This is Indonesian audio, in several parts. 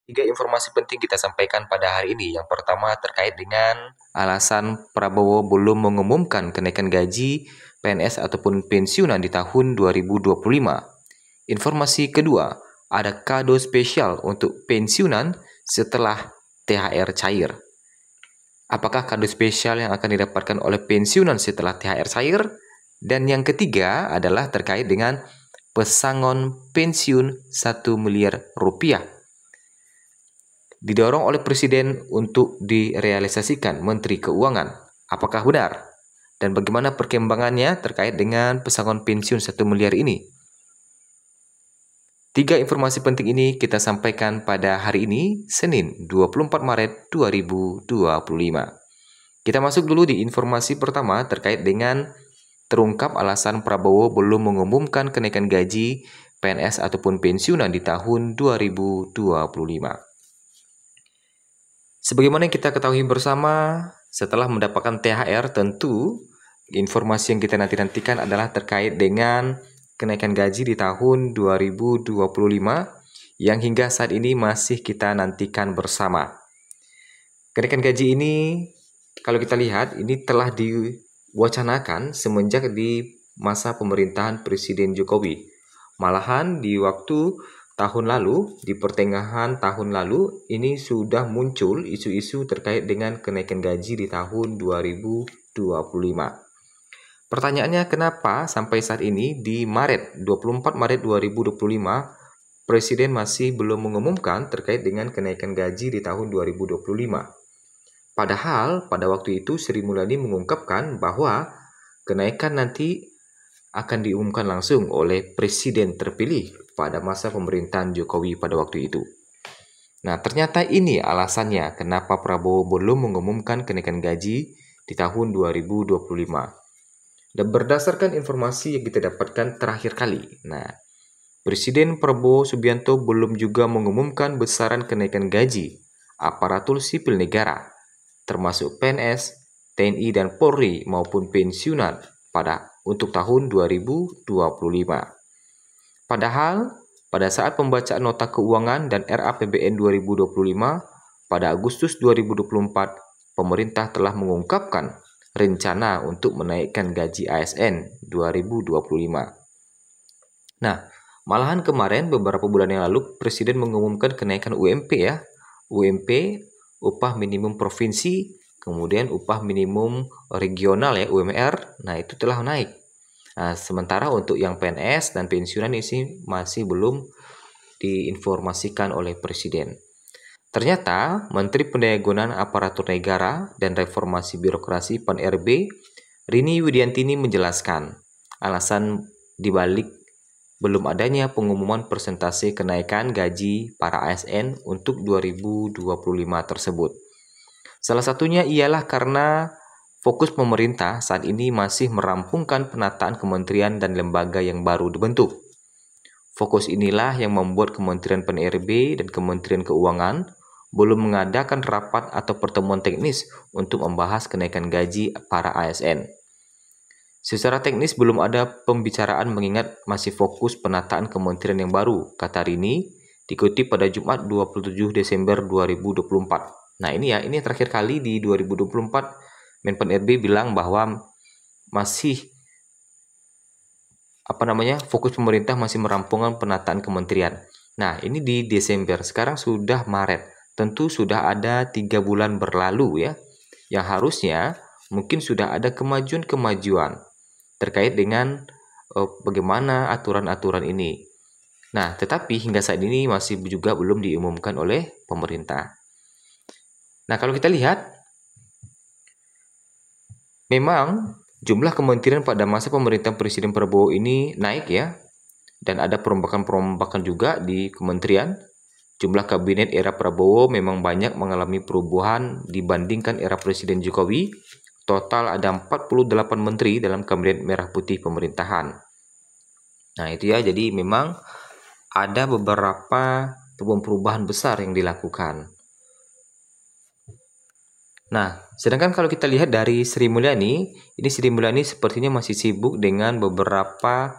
Tiga informasi penting kita sampaikan pada hari ini. Yang pertama terkait dengan alasan Prabowo belum mengumumkan kenaikan gaji PNS ataupun pensiunan di tahun 2025. Informasi kedua, ada kado spesial untuk pensiunan setelah THR cair. Apakah kado spesial yang akan didapatkan oleh pensiunan setelah THR cair? Dan yang ketiga adalah terkait dengan pesangon pensiun 1 miliar rupiah didorong oleh Presiden untuk direalisasikan Menteri Keuangan. Apakah benar? Dan bagaimana perkembangannya terkait dengan pesangon pensiun 1 miliar ini? Tiga informasi penting ini kita sampaikan pada hari ini, Senin 24 Maret 2025. Kita masuk dulu di informasi pertama terkait dengan terungkap alasan Prabowo belum mengumumkan kenaikan gaji PNS ataupun pensiunan di tahun 2025. Sebagaimana yang kita ketahui bersama, setelah mendapatkan THR, tentu informasi yang kita nantikan adalah terkait dengan kenaikan gaji di tahun 2025 yang hingga saat ini masih kita nantikan bersama. Kenaikan gaji ini, kalau kita lihat, ini telah diwacanakan semenjak di masa pemerintahan Presiden Jokowi. Malahan di waktu tahun lalu, di pertengahan tahun lalu, ini sudah muncul isu-isu terkait dengan kenaikan gaji di tahun 2025. Pertanyaannya, kenapa sampai saat ini di 24 Maret 2025, Presiden masih belum mengumumkan terkait dengan kenaikan gaji di tahun 2025? Padahal pada waktu itu Sri Mulyani mengungkapkan bahwa kenaikan nanti akan diumumkan langsung oleh Presiden terpilih pada masa pemerintahan Jokowi pada waktu itu. Nah, ternyata ini alasannya kenapa Prabowo belum mengumumkan kenaikan gaji di tahun 2025. Dan berdasarkan informasi yang kita dapatkan terakhir kali, Presiden Prabowo Subianto belum juga mengumumkan besaran kenaikan gaji aparatur sipil negara, termasuk PNS, TNI dan Polri maupun pensiunan untuk tahun 2025. Padahal, pada saat pembacaan nota keuangan dan RAPBN 2025 pada Agustus 2024, pemerintah telah mengungkapkan rencana untuk menaikkan gaji ASN 2025. Nah, malahan kemarin beberapa bulan yang lalu Presiden mengumumkan kenaikan UMP ya. UMP, upah minimum provinsi, kemudian upah minimum regional ya, UMR. Nah, itu telah naik. Nah, sementara untuk yang PNS dan pensiunan ini masih belum diinformasikan oleh Presiden. Ternyata Menteri Pendayagunaan Aparatur Negara dan Reformasi Birokrasi PAN-RB, Rini Widiantini menjelaskan alasan dibalik belum adanya pengumuman persentase kenaikan gaji para ASN untuk 2025 tersebut. Salah satunya ialah karena fokus pemerintah saat ini masih merampungkan penataan kementerian dan lembaga yang baru dibentuk. Fokus inilah yang membuat Kementerian PAN-RB dan Kementerian Keuangan belum mengadakan rapat atau pertemuan teknis untuk membahas kenaikan gaji para ASN. Secara teknis belum ada pembicaraan mengingat masih fokus penataan kementerian yang baru, kata Rini, dikutip pada Jumat 27 Desember 2024. Nah ini terakhir kali di 2024 Menpan RB bilang bahwa masih fokus pemerintah masih merampungkan penataan kementerian. Nah ini di Desember, sekarang sudah Maret, tentu sudah ada 3 bulan berlalu ya, yang harusnya mungkin sudah ada kemajuan-kemajuan terkait dengan bagaimana aturan-aturan ini. Nah tetapi hingga saat ini masih juga belum diumumkan oleh pemerintah. Nah kalau kita lihat, memang jumlah kementerian pada masa pemerintahan Presiden Prabowo ini naik ya, dan ada perombakan-perombakan juga di kementerian. Jumlah kabinet era Prabowo memang banyak mengalami perubahan dibandingkan era Presiden Jokowi. Total ada 48 menteri dalam kabinet merah putih pemerintahan. Nah itu ya, jadi memang ada beberapa perubahan besar yang dilakukan. Nah, sedangkan kalau kita lihat dari Sri Mulyani, ini Sri Mulyani sepertinya masih sibuk dengan beberapa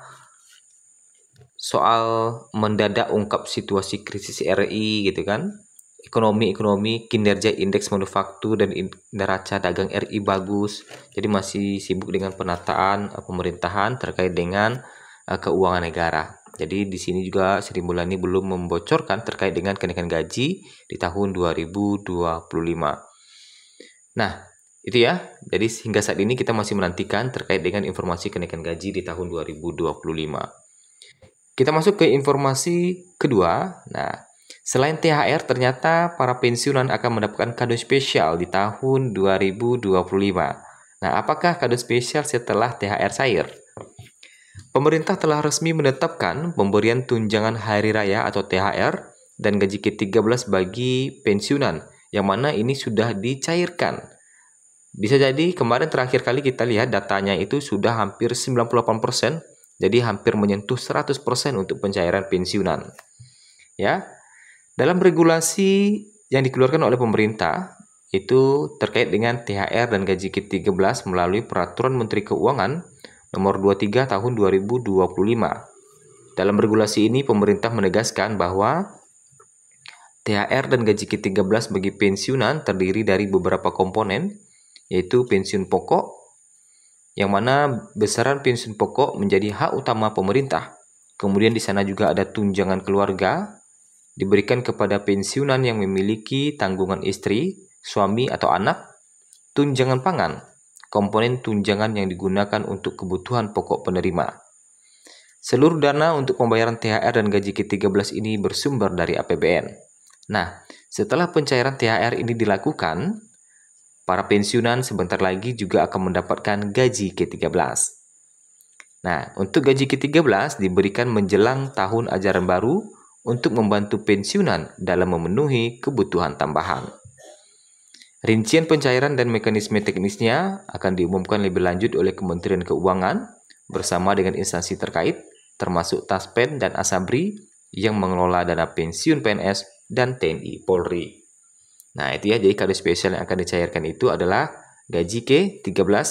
soal mendadak ungkap situasi krisis RI gitu kan. ekonomi kinerja indeks manufaktur dan neraca dagang RI bagus. Jadi masih sibuk dengan penataan pemerintahan terkait dengan keuangan negara. Jadi di sini juga Sri Mulyani belum membocorkan terkait dengan kenaikan gaji di tahun 2025. Nah, itu ya. Jadi hingga saat ini kita masih menantikan terkait dengan informasi kenaikan gaji di tahun 2025. Kita masuk ke informasi kedua. Nah, selain THR, ternyata para pensiunan akan mendapatkan kado spesial di tahun 2025. Nah, apakah kado spesial setelah THR cair? Pemerintah telah resmi menetapkan pemberian tunjangan hari raya atau THR dan gaji ke-13 bagi pensiunan, yang mana ini sudah dicairkan. Bisa jadi kemarin terakhir kali kita lihat datanya itu sudah hampir 98%, jadi hampir menyentuh 100% untuk pencairan pensiunan. Ya. Dalam regulasi yang dikeluarkan oleh pemerintah itu terkait dengan THR dan gaji ke-13 melalui Peraturan Menteri Keuangan Nomor 23 Tahun 2025. Dalam regulasi ini pemerintah menegaskan bahwa THR dan gaji ke-13 bagi pensiunan terdiri dari beberapa komponen, yaitu pensiun pokok, yang mana besaran pensiun pokok menjadi hak utama pemerintah. Kemudian di sana juga ada tunjangan keluarga, diberikan kepada pensiunan yang memiliki tanggungan istri, suami, atau anak, tunjangan pangan, komponen tunjangan yang digunakan untuk kebutuhan pokok penerima. Seluruh dana untuk pembayaran THR dan gaji ke-13 ini bersumber dari APBN. Nah, setelah pencairan THR ini dilakukan, para pensiunan sebentar lagi juga akan mendapatkan gaji ke-13. Nah, untuk gaji ke-13 diberikan menjelang tahun ajaran baru untuk membantu pensiunan dalam memenuhi kebutuhan tambahan. Rincian pencairan dan mekanisme teknisnya akan diumumkan lebih lanjut oleh Kementerian Keuangan bersama dengan instansi terkait, termasuk Taspen dan Asabri yang mengelola dana pensiun PNS dan TNI Polri. Nah, itu ya, jadi kado spesial yang akan dicairkan itu adalah gaji ke-13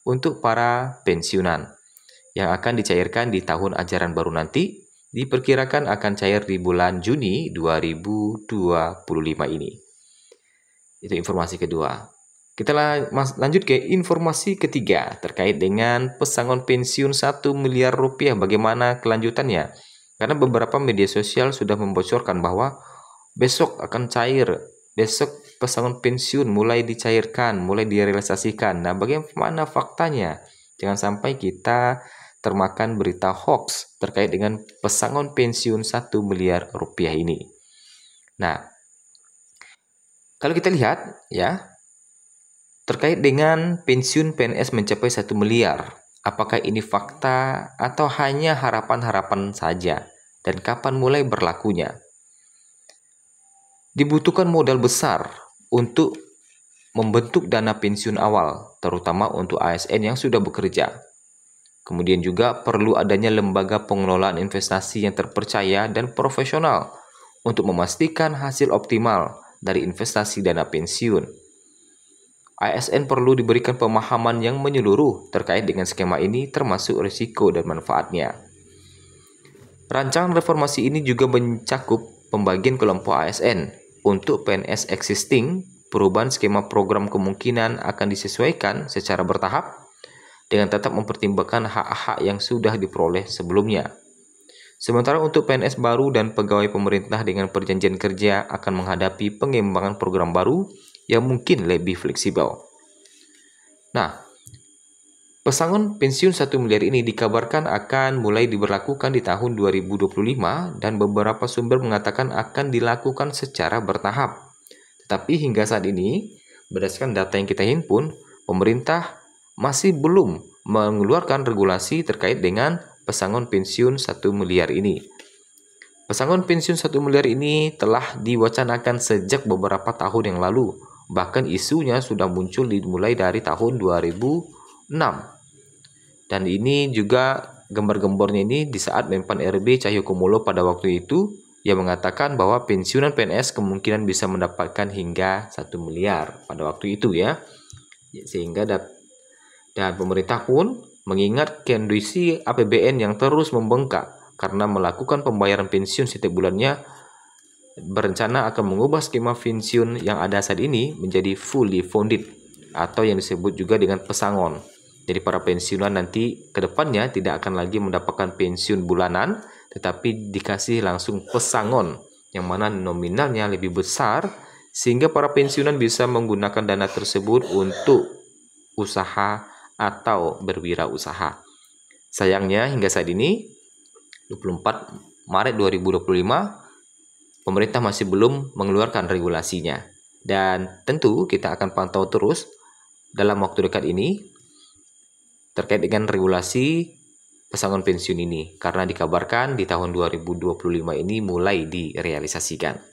untuk para pensiunan yang akan dicairkan di tahun ajaran baru nanti, diperkirakan akan cair di bulan Juni 2025 ini. Itu informasi kedua. Kita lanjut ke informasi ketiga terkait dengan pesangon pensiun 1 miliar rupiah. Bagaimana kelanjutannya? Karena beberapa media sosial sudah membocorkan bahwa besok akan cair. Besok pesangon pensiun mulai dicairkan, mulai direalisasikan. Nah, bagaimana faktanya? Jangan sampai kita termakan berita hoax terkait dengan pesangon pensiun 1 miliar rupiah ini. Nah, kalau kita lihat ya, terkait dengan pensiun PNS mencapai 1 miliar, apakah ini fakta atau hanya harapan-harapan saja? Dan kapan mulai berlakunya? Dibutuhkan modal besar untuk membentuk dana pensiun awal, terutama untuk ASN yang sudah bekerja. Kemudian juga perlu adanya lembaga pengelolaan investasi yang terpercaya dan profesional untuk memastikan hasil optimal dari investasi dana pensiun. ASN perlu diberikan pemahaman yang menyeluruh terkait dengan skema ini, termasuk risiko dan manfaatnya. Rancangan reformasi ini juga mencakup pembagian kelompok ASN. Untuk PNS existing, perubahan skema program kemungkinan akan disesuaikan secara bertahap dengan tetap mempertimbangkan hak-hak yang sudah diperoleh sebelumnya. Sementara untuk PNS baru dan pegawai pemerintah dengan perjanjian kerja akan menghadapi pengembangan program baru yang mungkin lebih fleksibel. Nah, pesangon pensiun 1 miliar ini dikabarkan akan mulai diberlakukan di tahun 2025 dan beberapa sumber mengatakan akan dilakukan secara bertahap. Tetapi hingga saat ini, berdasarkan data yang kita himpun, pemerintah masih belum mengeluarkan regulasi terkait dengan pesangon pensiun 1 miliar ini. Pesangon pensiun 1 miliar ini telah diwacanakan sejak beberapa tahun yang lalu. Bahkan isunya sudah muncul dimulai dari tahun 2006. Dan ini juga gembar-gembornya ini di saat Menpan RB Cahyokumolo pada waktu itu yang mengatakan bahwa pensiunan PNS kemungkinan bisa mendapatkan hingga 1 miliar pada waktu itu ya. Sehingga dan pemerintah pun mengingat kondisi APBN yang terus membengkak karena melakukan pembayaran pensiun setiap bulannya berencana akan mengubah skema pensiun yang ada saat ini menjadi fully funded atau yang disebut juga dengan pesangon. Jadi para pensiunan nanti ke depannya tidak akan lagi mendapatkan pensiun bulanan, tetapi dikasih langsung pesangon yang mana nominalnya lebih besar sehingga para pensiunan bisa menggunakan dana tersebut untuk usaha atau berwirausaha. Sayangnya hingga saat ini 24 Maret 2025 pemerintah masih belum mengeluarkan regulasinya. Dan tentu kita akan pantau terus dalam waktu dekat ini terkait dengan regulasi pesangon pensiun ini, karena dikabarkan di tahun 2025 ini mulai direalisasikan.